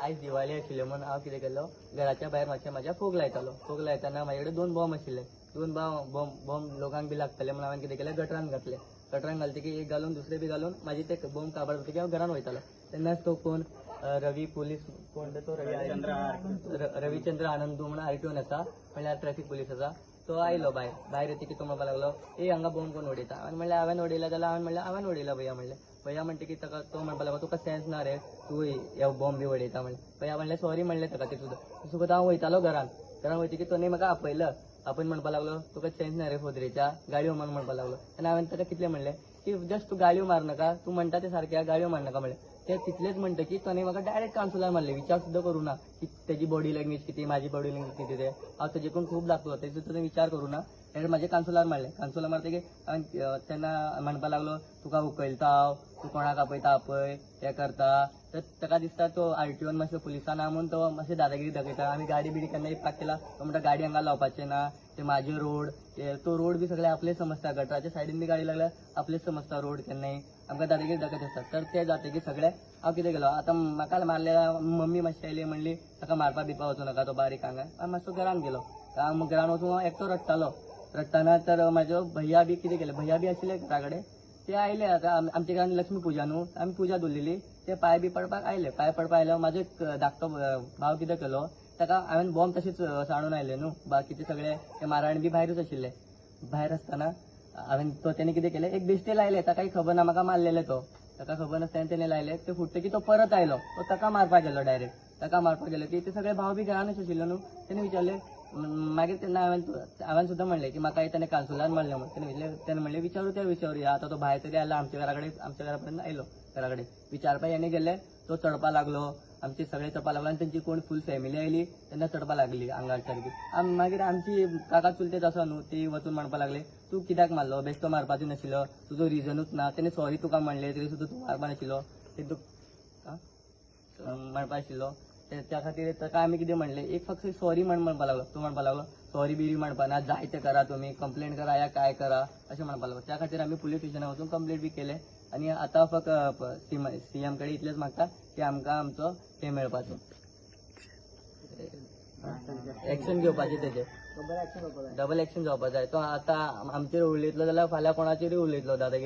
आयज दिवाळी आशिल्ली म्हणून हांव कितें केलो, घराच्या भायर मातशें म्हाज्या फोग लायतालो. फोग लायतना म्हाजे कडेन 2 बॉम्ब आशिल्ले. 2 बॉम्ब लोकांक बी लागतले म्हणून हांवें कितें केलें, गटरान घातले. गटरान घालतकीर एक घालून दुसरे बी घालून म्हाजी ते बॉम्ब काबार जातकीर हांव घरान वयतालो. तेन्नाच तो कोण रवी पोलीस कोण तो रविचंद्र आनंद म्हणून आरटीओन आसा, म्हणल्यार ट्रॅफिक पोलीस आसा. तो आयलो भायर येतकीर तो म्हणपाक लागलो, हांगा बॉम्ब कोण उडयता. हांवें म्हणलें हांवें उडयला जाल्यार हांवें उडयला भैया म्हणलें. भैया म्हणटकीर ताका तो म्हणपाक लागलो, तुका सेन्स ना रे, तूं ह्या बॉम्ब बी उडयता म्हणलें. भैया म्हणलें सॉरी म्हणलें ताका ते सुद्दां हांव वयतालो घरान वयतकीर तो म्हाका आपयलं. आपण म्हणपाक लागलो, तुका सेन्स ना रे फोद्रेच्या, गाडयो मार म्हणपाक लागलो. आनी हांवें ताका कितलें म्हणलें की जस्ट तूं गाडयो मार नाका, तूं म्हणटा ते सारक्या गाडयो मार नाका म्हणलें. ते तितलेच म्हणटकीर तो म्हाका डायरेक्ट कावन्सिलार मारले. विचार सुद्दां करूं ना की तेजी बॉडी लँग्वेज किती, माझी बॉडी लँग्वेज किती. ते हांव तेजेकून खूब दाखलो, तेजो सुद्दां विचार करूं ना. डायरेक्ट म्हाजे कावन्सिलार मारले. कावन्सिलार मारतकीर हांवें तेन्ना म्हणपाक लागलो, तुका उकयलता हांव, तूं कोणाक आपयता आपय, हें करता. तर ताका दिसता तो आरटीओन मातसो पुलिसान आहा म्हणून तो मातशें दादागिरी दाखयता. आमी गाडी बिडी केन्ना इपाक केला, तो म्हणटा गाडी हांगा लावपाचें ना, ते म्हाजे रोड, तो रोड बी सगळे आपलेच समजता. गटराच्या सायडीन बी गाडी लागल्यार आपलेच समजता रोड केन्नाय. आमकां दादागिरी दाखयत आसता. तर ते जातकीर सगळे हांव कितें केलो, आतां म्हाका मारलेल्या मम्मी मातशी आयली, म्हणली ताका मारपा बिरपा वचूं नाका, तो बारीक हांगा. हांव मातसो घरान गेलो. घरान वचून हांव एकटो रडटाना तर म्हाजो भैया बी कितें केलें, भैया बी आशिल्ले घरा कडेन. ते आयले. आतां आमच्या घरान लक्ष्मी पुजा न्हू, आमी पुजा दवरलेली. ते पांय बी पडपाक आयले. पांय पडपाक आयलो. म्हाजो एक धाकटो भाव कितें केलो, ताका हांवें बॉम्ब तशेंच सांडून आयले न्हू, बाकीचे सगळे ते माराण बी भायरूच आशिल्ले. भायर आसतना हांवें तेणे कितें केलें, एक बेश्टे लायले. ताकाय खबर ना म्हाका मारलेले तो. ताका खबर नासतना तेणे लायले. ते फुट्टकीर तो परत आयलो. तो ताका मारपाक गेलो डायरेक्ट. ताका मारपाक गेलो की ते सगळे भाव बी घरानच आशिल्ले न्हू. तेणे विचारले, मागीर तेन्ना हांवें सुद्दां म्हणलें की म्हाका तेणे कावन्सिलार मारलें म्हणून. तेणे म्हणलें विचारूया. आतां तो भायर तरी आयला आमच्या घरा पर्यंत आयलो घरा कडेन. विचारपाक हेणे गेले. तो चडपा लागलो. आमचे सगळे चडपा लागलो आनी तेंची कोण फूल फॅमिली आयली तेन्ना चडपा लागली आंगार सारकी. मागीर आमची काका चुलतेच आसा न्हू, ती वचून म्हणपाक लागले, तूं कित्याक मारलो, बेश्टो मारपाचो नाशिल्लो, तुजो रिजनूच ना. तेणे सॉरी तुका म्हणलें तरी सुद्दां तूं मारपा नाशिल्लो, ते म्हणपा आशिल्लो. त्या खातीर ताका आमी कितें म्हणलें, एक फक्त सॉरी म्हणपाक लागलो. तूं म्हणपाक लागलो सॉरी बिरी म्हणपा ना, जाय तें करा तुमी, कंप्लेंट करा या काय करा अशें म्हणपाक लागलो. त्या खातीर आमी पुलीस स्टेशनार वचून कंप्लेंट बी केलें. आनी आतां फक्त सीएम कडेन इतलेंच मागता की आमकां आमचो हे मेळपाचो, एक्शन घेवपाचें तेजें डबल एक्शन जावपा जाय. तो आतां आमचेर उलयतलो जाल्यार फाल्यां कोणाचेरूय उलयतलो दादागिरी